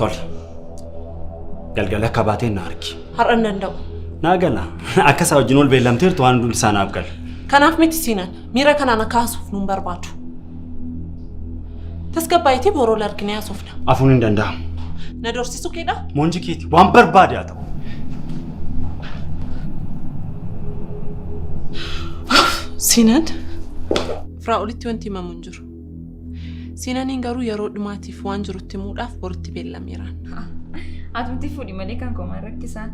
طول قال لك كباتين ناركي هرقنا ندو ناقلا أكسا وجنول بيلم تيرتو عندو لسان أبقل كان أفمت سينان ميرا كان أنا كاسوف نمبر باتو تسكبايتي بورو لركني أسوفنا أفونين دندام ندور سيسو كده مونجي كيتي وامبر بادي أتو سينان فراولتي وانتي ما منجر سينان ينقروا يرود ماتي فوانجر التمود أف بورتي بيلا ميران أتمتي فودي ملكان كوما ركسان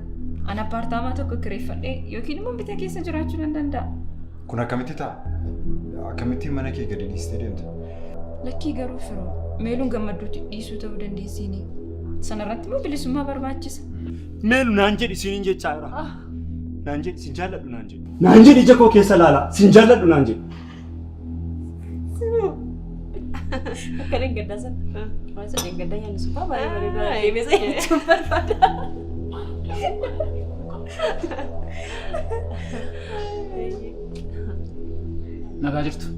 أنا بارتاماتو كريفن يوكين مو بتاكي سجراتشو لندندا كنا كمتي تا كمتي منكي قدين استديمت لكي غرو فرو ميلون غمدو ديسو تو دنديسيني سنرات مو بلسما برباچس ميلو نانجي سينين جي تشايرا نانجي سنجالد نانجي دي جكو كيسلالا سنجالد نانجي كلين غداسن ما سدين غدايا نسوبا باري باري بيزي تشمبر فدا نغاجرت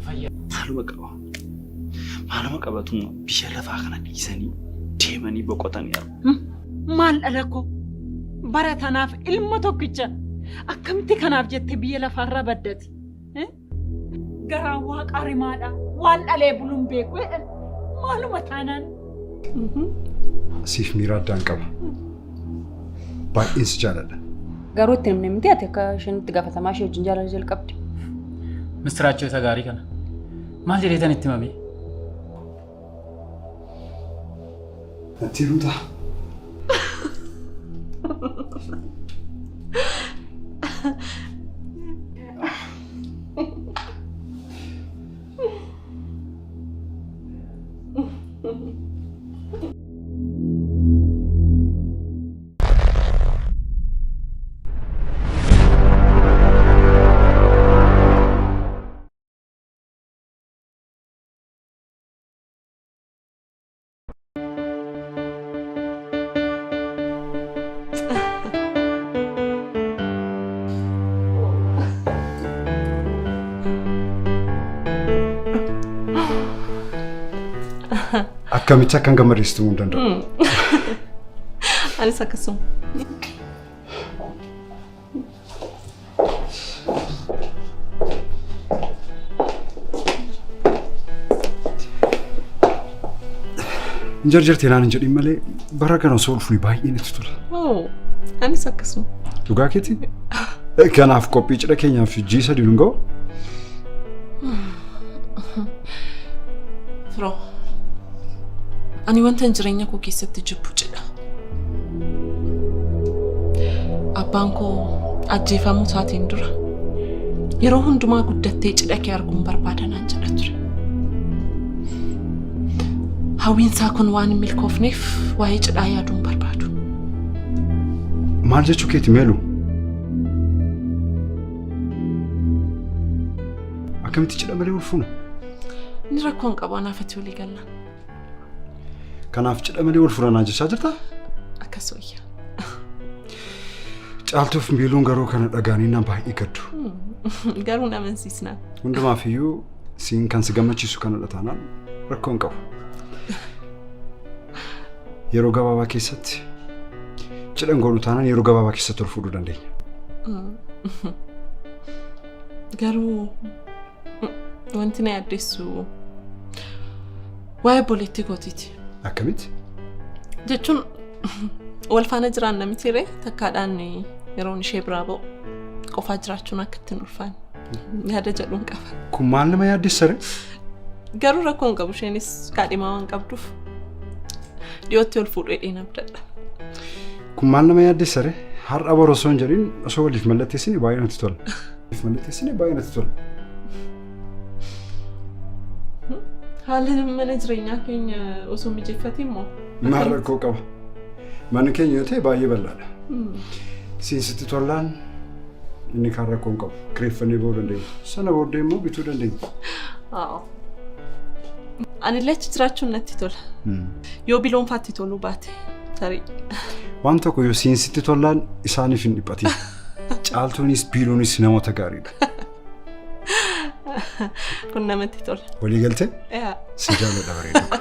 فيا معلومة قبطون بيشرف آخنا ديساني ديماني بقوتان يارو مال ألكو بارتاناف إلمتو كجا أكمتي كناف جت بيلا فرّا بدتي غرا واق أريمادا وان ألي بلوم بيكو معلومة تانان سيف ميراد دانكبا باي إنس جالد غروت نمنمتي أتكا شن تقافة ماشي وجنجال رجل كبتي مستراچو تغاري كنا ما جريتن اتمامي تيروتا أكمل كان كمر يستمون دندر. أنا سكسوم. جرجر تيران جري ملء بركة نصور في باي نتطلع. أوه أنا سكسوم. لقى كتي؟ كان عارف كوبيج لكن يا في جيسا دينغو. فرو. أنا وانت نجرينيا كوكي ستجيبو جدا. أبانكو أجيفا موتاتين درا. يروحون دما قدتي جدا كياركم بربادنا نجدا درا. هاوين ساكن وان ملكوفنيف وهي جدا يادون بربادو. مالجة شوكيتي ميلو. أكمل تجدا ملي ولفونه. نراكون قبانا فتولي قلنا. كان أفجر أملي والفرنا جساجرتا؟ أكسوية. جالتوف ميلون غارو كان أغانينا باي إكدو. غارونا من سيسنا. عندما فيو سين كان سجمتشي سكان الأتانا ركون كف. يروجا بابا كيست. جلنا نقولو تانا يروجا بابا كيست الفودو دندي. غارو وانتنا يدرسوا واي بوليتيكو تيتي. أكملت؟ جتون والفانا جرانا متيري تكاداني يروني شيء برافو قفاجراتنا كتن الفان هذا جلون كفا كمان ما يدي سر؟ قالوا ركون قبل شيء نس كادي ما وان قبضوف ديوتي الفور إينا بدأ كمان ما يدي سر؟ هر أبو رسون جرين أسوأ اللي في ملتي سني باينة تطول في ملتي سني باينة تطول هل من جرينا كين وسوم جفتي مو ما ركوا كوا من كين يوتي باي بلاد سينستي تولان إني كاركون كوا كريفني بودندي سنة بودي مو بتودندي أنا ليش تراتشون نتيتول يو بيلون فاتيتولو باتي تري وانتو كيو سينستي تولان إساني فيني باتي عالتونيس بيلونيس نمو تجاريد كنا متيتول ولي قلتي؟ إيه سجالة دبريدك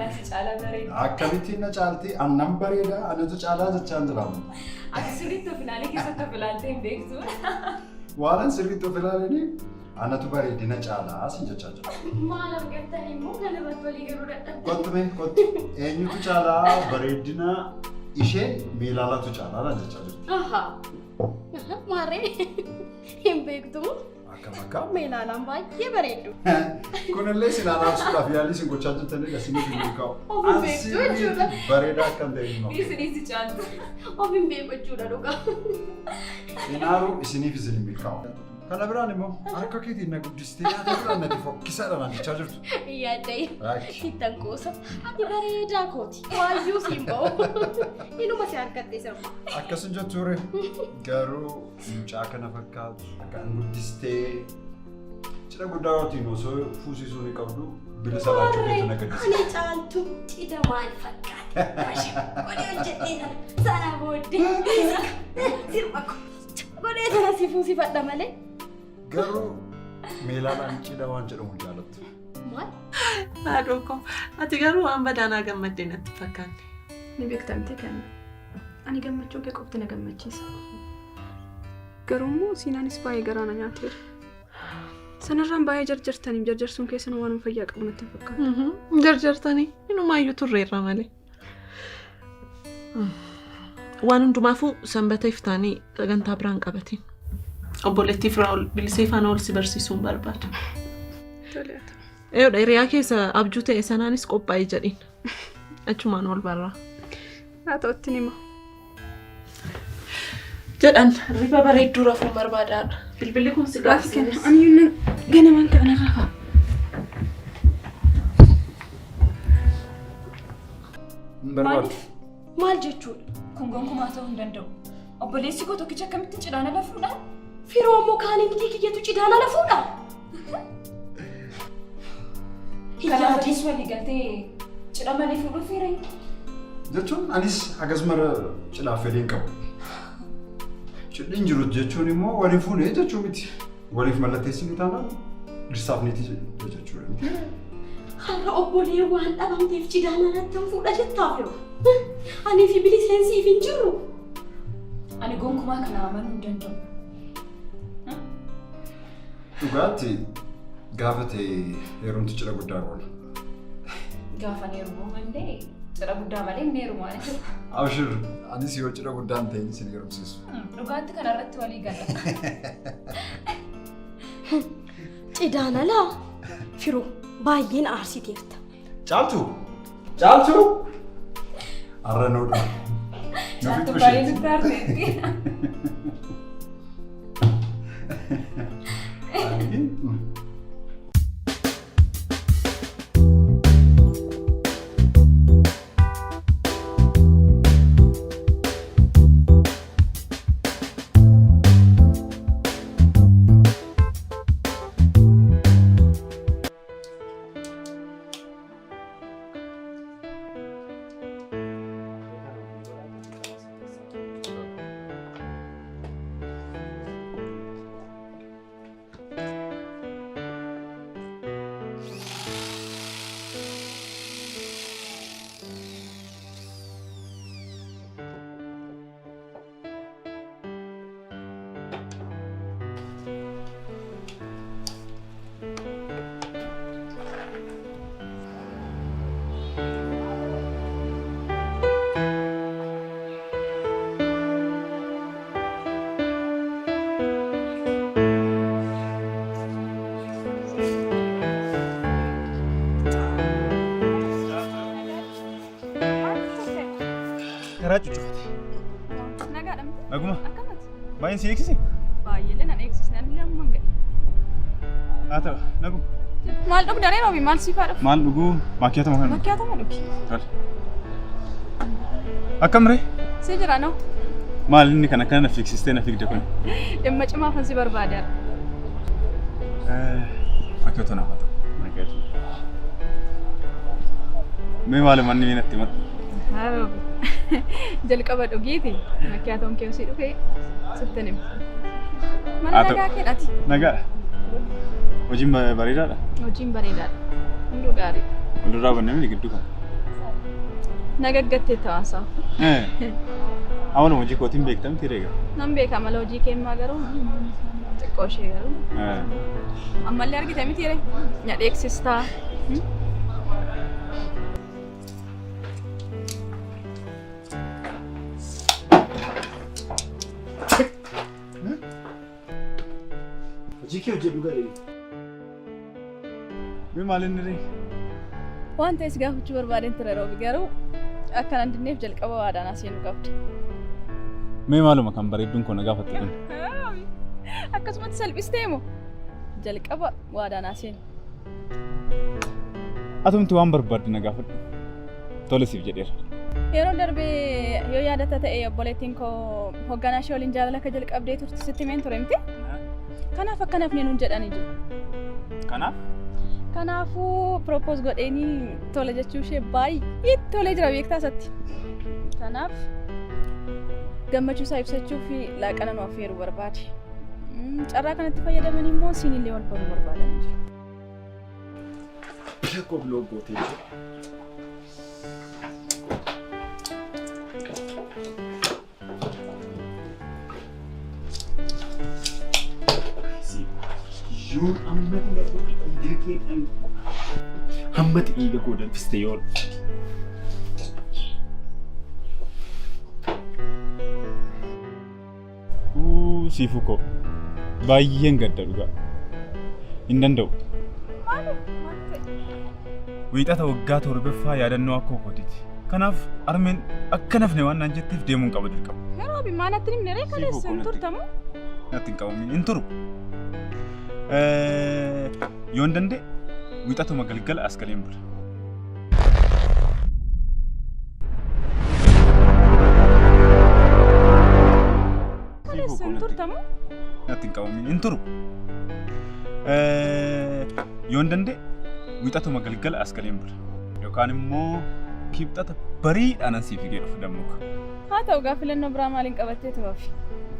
Ana si caalaa bareeda. Akkamittiin na caalti annan bareeda anatu caalaa jechaan jiraama. Ati sirriitti of ilaalee keessatti of ilaaltee hin beektu. Waanan sirriitti of ilaalanii anatu bareedina caalaa sin jechaa jira. Maal argattanii immoo kana irratti walii galuu dadhabdan. Kottume kottu eenyutu caalaa bareedina ishee meelaalatu caalaa jechaa jirti. Aha. Maarree hin beektu. Akkam akka. Meelaalaan baay'ee bareedu. Kunillee sin anaabsuudhaaf yaalii sin gochaa jirtanidha isinii hin milkaa'u. Of hin beektu jechuudha. Bareedaa akkam ta'e hima. Isinis caaltu. Of hin beeku jechuudha dhugaa. Inaaru isiniif isin hin milkaa'u. Kana biraan immoo harka keetiin na guddistee nyaata biraan natti fokkisaadha naan jechaa jirtu. Yaaddayi. Hittan kuusa. Ati bareedaa kooti. Waayyuu siin ba'u. Inuma si harkattee sirba. Akkasin jettuure garuu mucaa kana fakkaatu kan guddistee cidha guddaa yootiin osoo fuusisuu ni qabdu bilisa laachuu keetu na gaddisiisa. Ani caaltu cidha maal fakkaata? Godhee hojjetee sana booddee sirba godhee sana si fuusifadha malee. Garuu meelaalaan cidha waan jedhamu jaalattu. Maal? Haadhoo koo ati garuu waan badaanaa gammaddee natti fakkaanne. Ni beektamtee kan ani gammachuu kee qofti na gammachiisa. Garuummoo siinaanis baay'ee garaana nyaateera. Sanarraan baay'ee jarjartaniif jarjarsuun keessan waan fayyaa qabu natti fakkaata. Jarjartanii inumaayyuu turreerra malee. Waan hundumaafuu sanbata iftaanii sagantaa biraan qabatiin. Obboleettii firaa bilisee faana ol si barsiisuun barbaada. Toleeta. Eeyyudha hiriyaa keessa abjuu ta'e sanaanis qophaa'ee jedhin. Achumaan ol barraa. Haa ta'utti nima. Jedhan riba bareedduu rafuun barbaadaadha. Bilbilli kun si gaafisinis. Ani yuunnan ganamaan kana rafa. Maal jechuudha? Kun gonkumaa ta'uu hin danda'u. Obboleessi koo tokkicha akkamitti cidhaan lafuudhaan? Firoo immoo kaanii miti kiyyatu cidhaan lafuudha. Kanaafis walii galtee cidha malee fuudhuuf fiiree. Jechuun anis akkasumara cidhaaf fedhii hin qabu. Cidhiin jiru jechuun immoo waliin fuunee jechuu miti. waliif mallatteessinu taanaan dhirsaaf niitii jechuudha. Har'a obbolee waan dhabamteef cidhaan anatti fuudha jettaa firu. Ani fi biliseensiif hin jirru. Ani gonkumaa kana amanuu hin danda'u. Dhugaatti gaafa ta'e heerumti cidha guddaa goona. Gaafa heerumuu malee cidha guddaa malee hin heerumaa jechuudha. Abshir, anis yoo cidha guddaa hin ta'in isin heerumsiisu. Dhugaatti kanarratti walii gala. Cidhaan alaa firu baay'een aarsiteerta. Caaltu! Caaltu! Arranoodha. Caaltu baay'ee nutti aarteetti. Racu cufate. Nagaadha. Naguma. Akkamati? Baay'een si eegsise? Baay'eelee nan eegsisne ani lamman ga'e. Haa ta'u, naguma. Maal dhugda ree Roobi? Maal siifaa dhufu? Maal dhuguu? Maakiyyaatuma kan dhugu. Makkiyaatuma dhugi. Akkam ree? Si jira noo? Maal inni kana kana na fiigsistee na fiigde kun? Dhimma cimaa kan si barbaadeera. Maakiyyaatu naaf haa ta'u. Maakiyyaatu. Mee maal manni miinatti himadhu? Haa Roobi. Jalqaba dhugiiti. Makkiyaatoon kee osii dhufee sitti hima. Mana nagaa keedhaati. Nagaadha. Hojiin bareedaadha. Hojiin bareedaadha. Hunduu gaarii. Walirraa bannee gidduu kan. Nagaggattee tawaasaa. Awwaaluma hojii kootiin beektamti reega. Nan beeka mala hojii keemmaa garuu xiqqoo ishee garuu. Ammallee argite miti ree? Nyadheeksistaa. Hojii kee hojjedhu galee. Mee maal inni ree? Waan ta'es gaafachuu barbaadeen ture Roobi garuu akkan andinneef jalqaba waadaan aseenuu qabdi. Mee maaluma kan bareedduun koo na gaafatte kun? Akkasumatti salphistee moo? Jalqaba waadaan aseenu. Atumti waan barbaadde na gaafadhu. Tole siif jedheera. Yeroo darbee yoo yaadata ta'e obboleettiin koo hoogganaa ishee waliin jaalala akka jalqabdee turte sitti himeen ture miti? Kanaaf akkanaaf nuun jedhanii jiru. Kanaaf? Kanaafuu propose godheenii tole jechuu ishee baay'ee tolee jira beektaa isatti. Kanaaf gammachuu isaa ibsachuu fi laaqana nu affeeruu barbaade. Carraa kanatti fayyadamanii immoo siinillee wal baruu barbaadanii jiru. Biyya koo biloo gootee jiru. Yoon ammati hammati dhiiga koo danfiste yoon. Siifuu koo baay'een gadda dhugaa. Hin danda'u. Wiixata waggaa torbaffaa yaadannoo akka kootiiti. Kanaaf armeen akka nafne waan naan jetteef deemuun qaba dirqama. Roobi maanatti himne ree kaleessa hin turtamu? Natti hin qabamin hin turu. Yoon danda'e wiixatuma galgala as galeen bula. Kaleessa hin turtamu? Natti hin qabamin hin turu. Yoon danda'e wiixatuma galgala as galeen bula. Yookaan immoo kibxata bariidhaan asii figee dhufu dammuka. Haa ta'u gaa filannoo biraa maaliin qabattee turuuf?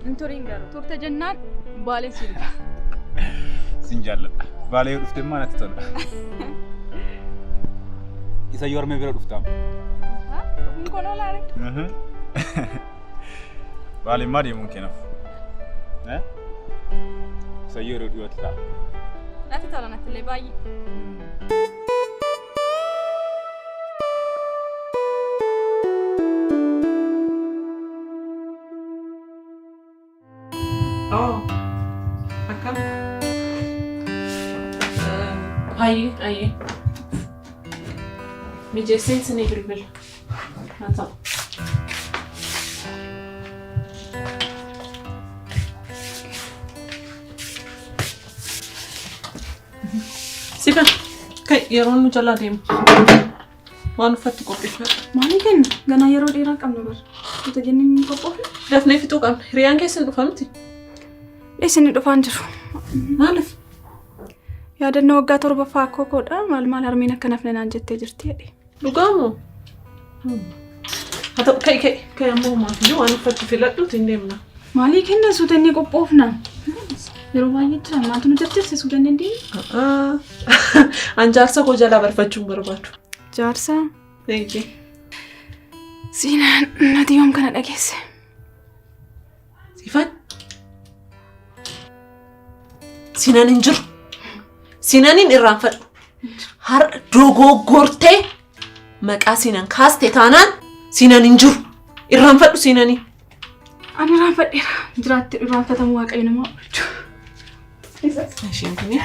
Hin turiin garuu turte jennaan baaleen si dhufa. Sinjaalladha. Baalee yoo dhufte maal natti tola. Isa yoo armee bira dhuftaam. Kun kono laare. Baalee maa deemuun kennaaf? Isa yoo dhiyootti ta'a. Natti tola nattillee baay'ee. Oh, akkam. Ayyee. Mijeesseen sinii bilbila. Haa ta'u. Sifa, yeroon nu jalaa deemu. Waan uffatti qopheeffatu. Maalii kenna? Ganaa yeroo dheeraa qabna bara. Tuta jennee ni qophoofne. Dafnee fixuu qabna. Hiriyaan keessan dhufamti. Dheessanii dhufaan jiru. Maaliif? Yaadannoo waggaa 7ffaa Akkokoodha. Maal harmeen akka nafne naan jettee jirti jedhe. Dhugaamoo? Haa ta'u ka'e ammoo maafiyyuu waan uffatti filadhuuti hin deemna. Maalii kenna suutanii qophoofna? Yeroo baay'ee jira maaltu nu jajjabeesse suutanii deemu? An jaarsa koo jalaa barbaachuu barbaadu. Jaarsa? Eeyyee. Siinaan nati yoom kana dhageesse? Sifan? Siinaan hin jiru. Siinaaniin irraanfadhu. Har'a dogoggortee maqaa Siinaan kaaste taanaan Siinaan hin jiru. Irraanfadhu Siinaanii. Ani irraanfadheera. Jiraatti irraanfatamu waaqayyo nama oolchu. Isheen kuni.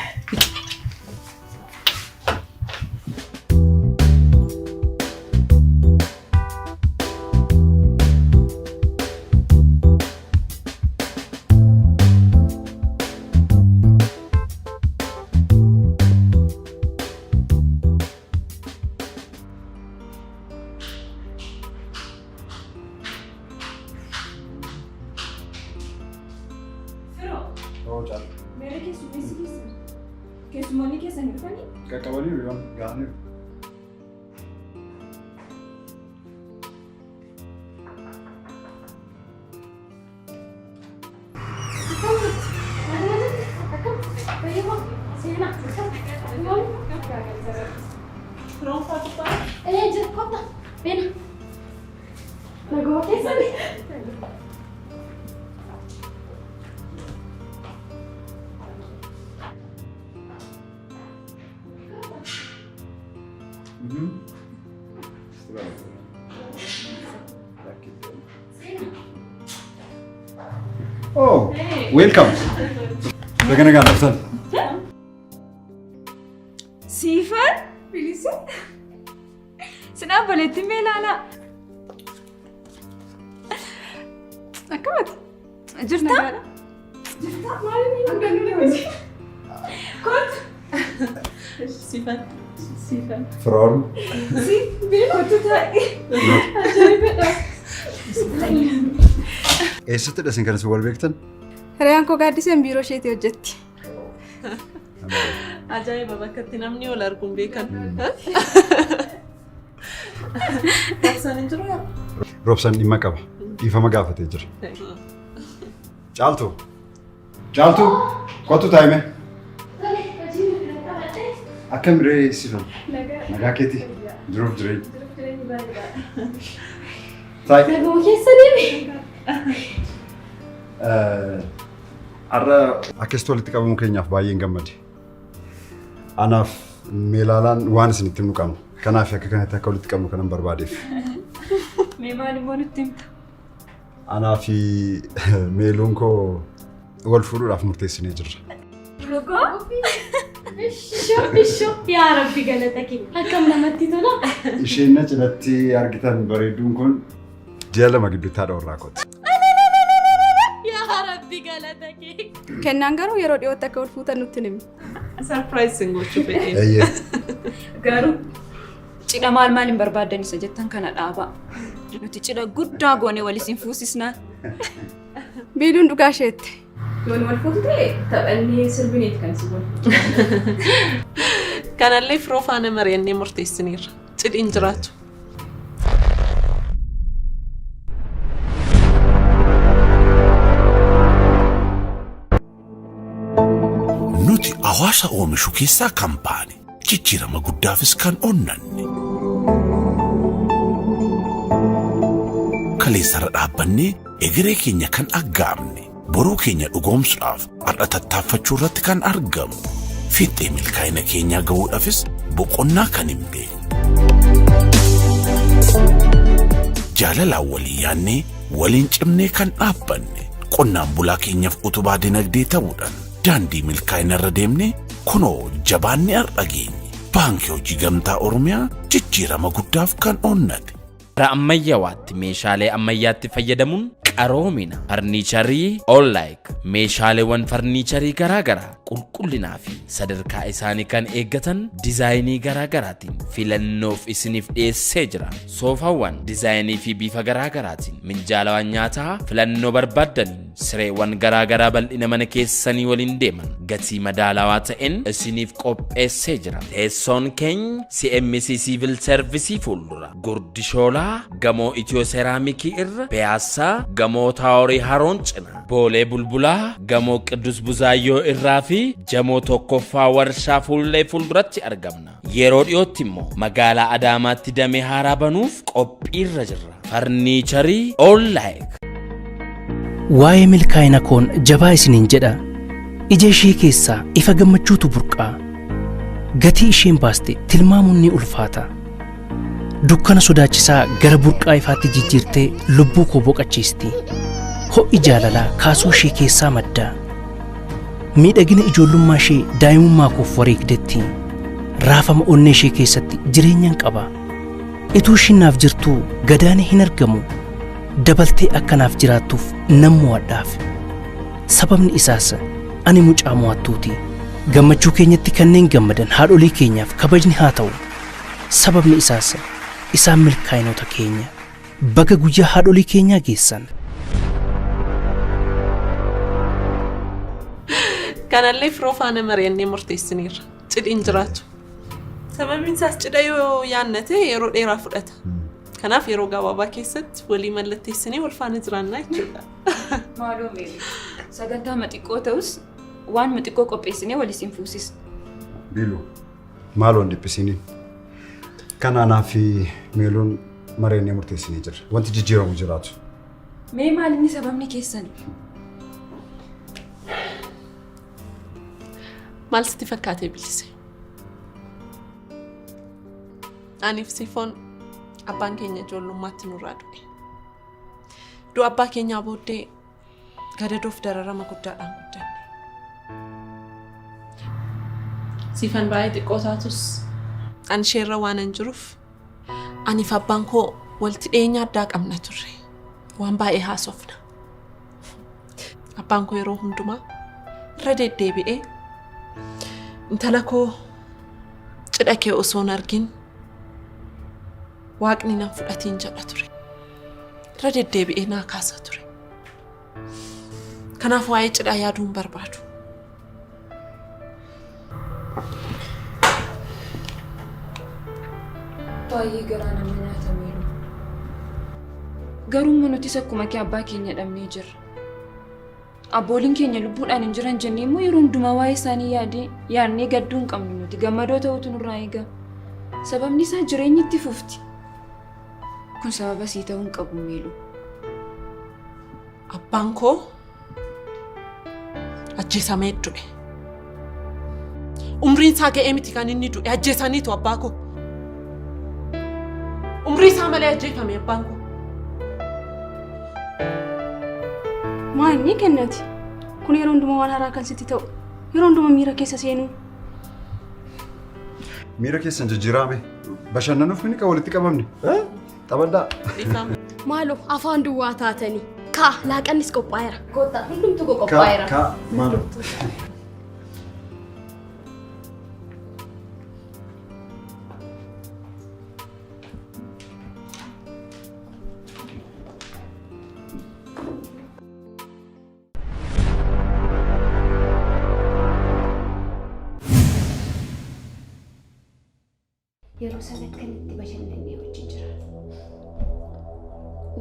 Keessummoonni keessan dhufanii? Qaqqabanii yoon gaafni. Oh, welcome. Bagaimana Daftan? Sifan? Bilisa? Sinaa baleetti mee ilaala? Akkamati? Jirta? Jirta? Maaliif hin galuun? Kootu? Sifan. From? Si, kootu taa'e. Ajaa'ibadha. Eessatti dhasin kan isin wal beektan? Hiriyaan koo gaaddiseen biiroo isheetii hojjetti. Ajaa'iba bakkatti namni ol arguun beekan. Roobsaan hin jiru yaa? Roobsaan dhimma qaba. Dhiifama gaafatee jira. Caaltuu? Caaltuu? Kottu taa'ime? Akkam biree Sifan? Nagaa keetii? Jiruuf jireenya? Taa'i? Nagoo keessa deeme. Har'a akkasitti walitti qabamuu keenyaaf baay'een gammade. Anaaf meelaalaan waan isinitti himnu qabna. Kanaaf akka kanatti akka walitti qabnu kanan barbaadeef. Mee maal immoo nutti himta? Anaa fi meeluun koo wal fuudhuudhaaf murteessinee jirra. Rukoo? Ishoo yaa Rabbi galata kee akkam namatti tola. Isheen na cinatti argitan bareedduun kun ji'a 2 gidduutti haadha warraa kooti. Yaa Rabbi galata kee. Kennaan garuu yeroo dhiyootti akka wal fuutan nutti himi. Sarpiraayisiin gochuu fedhe. Eeyyee. Garuu cidha maal hin barbaaddan isa jettan kana dhaabaa. Nuti cidha guddaa goone walisiin fuusisnaan. Biiluun dhugaa isheetti. Yoon wal fuutu ta'e taphannee sirbineeti kan si godhu. Kanallee firoo faana mari'annee murteessiniirra. Cidhiin jiraatu. hawaasa oomishu keessaa kan baane jijjiirama guddaafis kan onnanne. Kaleessarra dhaabbannee egeree keenya kan aggaamne boruu keenya dhugoomsuudhaaf har'a tattaaffachuu irratti kan argamu. Fiixee milkaa'ina keenyaa ga'uudhaafis boqonnaa kan hin beekne. Jaalalaan walii yaannee waliin cimnee kan dhaabbanne qonnaan bulaa keenyaaf utubaa dinagdee ta'uudhaan daandii milkaa'ina irra deemnee kunoo jabaannee har'a geenye. Baankii Hojii Gamtaa Oromiyaa jijjiirama guddaaf kan onnate. Karaa ammayyawaatti meeshaalee ammayyaatti fayyadamuun qaroomina farniicharii All-like meeshaaleewwan farniicharii garaagaraa qulqullinaa fi sadarkaa isaanii kan eeggatan dizaayinii garaagaraatiin filannoof isiniif dhiyeessee jira. Soofaawwan dizaayinii fi bifa garaagaraatiin minjaalawwan nyaataa filannoo barbaaddaniin sireewwan garaagaraa bal'ina mana keessanii waliin deeman gatii madaalawaa ta'een isiniif qopheessee jira. Teessoon keenya CMC Civil Service fuuldura Gurdishoolaa gamoo Itiyoo Seeraamikii irra Piyaasaa gamoo Taaworii Haroon cina Boolee Bulbulaa gamoo Qiddus Buzaayyoo irraa fi jamoo tokkoffaa warshaa fuullee fuulduratti argamna. Yeroo dhiyootti immoo magaalaa Adaamaatti damee haaraa banuuf qophiirra jirra. Farniicharii All-like. Waa'ee milkaa'ina koon jabaa isiniin jedha. Ija ishee keessaa ifa gammachuutu burqaa. Gatii isheen baaste tilmaamuun ni ulfaata. Dukkana sodaachisaa gara burqaa ifaatti jijjiirtee lubbuu koo boqachiisti. Ho'i jaalalaa kaasuu ishee keessaa madda. Miidhagina ijoollummaa ishee daa'imummaa koof wareegdetti. Raafama onnee ishee keessatti jireenyan qaba. Ituu ishiin naaf jirtuu gadaane hin argamu. Dabaltee akkanaaf jiraattuuf nan mo'adhaaf. Sababni isaas ani mucaa mo'attuuti. Gammachuu keenyatti kanneen gammadan haadholii keenyaaf kabajni haa ta'u. Sababni isaas isaan milkaa'inoota keenya. Baga guyyaa haadholii keenyaa geessan. Kanallee firoo faana mari'annee murteessiniirra. Cidhiin jiraatu. Sababiin isaas cidha yoo yaannate yeroo dheeraa fudhata. Kanaaf yeroo gabaabaa keessatti walii mallatteessinee wal faana jiraannaa jechuudha. Maaloo meebi sagantaa maxiqqoo ta'us waan maxiqqoo qopheessinee walisiin fuusisna. Biiluu maaloo hin dhiphisiniin. Kanaanaa fi meeloon mari'annee murteessinee jirra. Wanti jijjiiramu jiraatu. Mee maalinni sababni keessan? Maal sitti fakkaatee bilise? Aniif sifoon abbaan keenya ijoollummaatti nurraa du'e. Du'a abbaa keenyaa booddee gadadoof dararama guddaadhaan guddanne. Sifan baay'ee xiqqoo taatus ani isheerra waan hin jiruuf aniif abbaan koo walitti dhiyeenya addaa qabna turre. Waan baay'ee haasofna. Abbaan koo yeroo hundumaa irra deddeebi'ee intala koo cidha kee osoo hin argin Waaqni nan fudhatiin jedha ture. Irra deddeebi'ee naa kaasa ture. Kanaaf waa'ee cidhaa yaaduu hin barbaadu. Baay'ee garaa nama nyaatameeru. Garuu nutis akkuma kee abbaa keenya dhabnee jirra. Abbooliin keenya lubbuudhaan hin jiran jennee immoo yeroo hundumaa waa'ee isaanii yaadnee gadduu hin qabnu nuti gammadoo ta'utu nurraa eega. Sababni isaa jireenyi itti fufti. Kun sababa sii ta'uu hin qabu Meeluu. Abbaan koo ajjeesamee du'e. Umriin isaa ga'ee miti kan inni du'e ajjeesaniitu abbaa koo. Umrii isaa malee ajjeefame abbaan koo. Maanni kennati. Kun yeroo hundumaa waan haaraa kan sitti ta'u. Yeroo hundumaa miira keessa seenu. Miira keessan jijjiirame. Bashannanuuf mini walitti qabamne. Taphaadhaa. Maaloo afaan duwwaa taatanii. Kaa laaqannis qophaa'eera. Kottaa hundumtu qophaa'eera. Kaa maaloo. Yeroo sana akkamitti bashannanee wajjin jiraatu.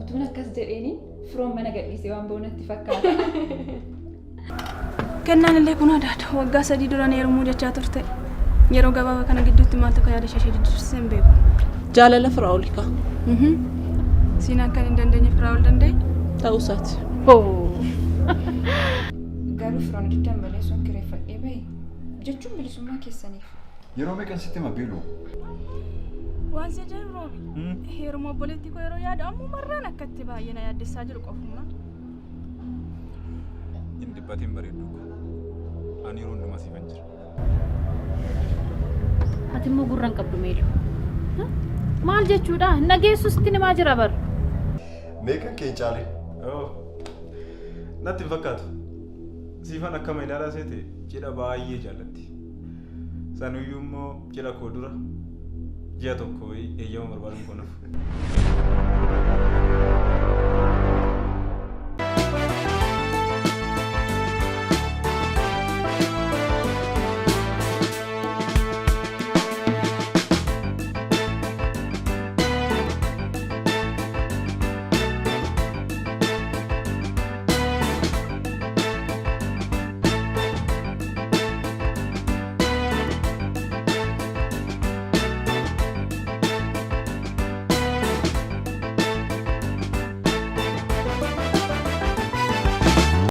Utuun akkas jedheeni firoon mana gadhiisee waan boonatti fakkaata. Kennaan illee kun adaadha. Waggaa 3 dura heerumuu jechaa turte. Yeroo gabaabaa kana gidduutti maaltu akka yaada ishee jijjiirsee hin beeku. Jaalala Firaa'olikaa. Siin akka hin dandeenye Firaa'ol danda'e? Ta'uusaati. Garuu firoon diddaan malee sun kireeffadhee bahe jechuun bilisummaa keessaniif. Yeroo meeqan sitti mabiilu? Waan si jedhu Roobi. Heeruma obboleettii koo yeroo yaada ammoo marraan akkatti baay'ee na yaaddessaa jiru qofuma. Hin dibbatiin bareeddu. Ani yeroo hundumaa siifan jira. Ati immoo gurraan qabdu meelu. Maal jechuudha? Nageessu sitti namaa jira bar. Meeqan kee caalee? Natti hin fakkaatu. Siifan akka maydaalaa seete cidha baay'ee jaallatti. Sanuyyuu immoo cidha koo dura ji'a tokko eeyyama barbaaduun koo nafu.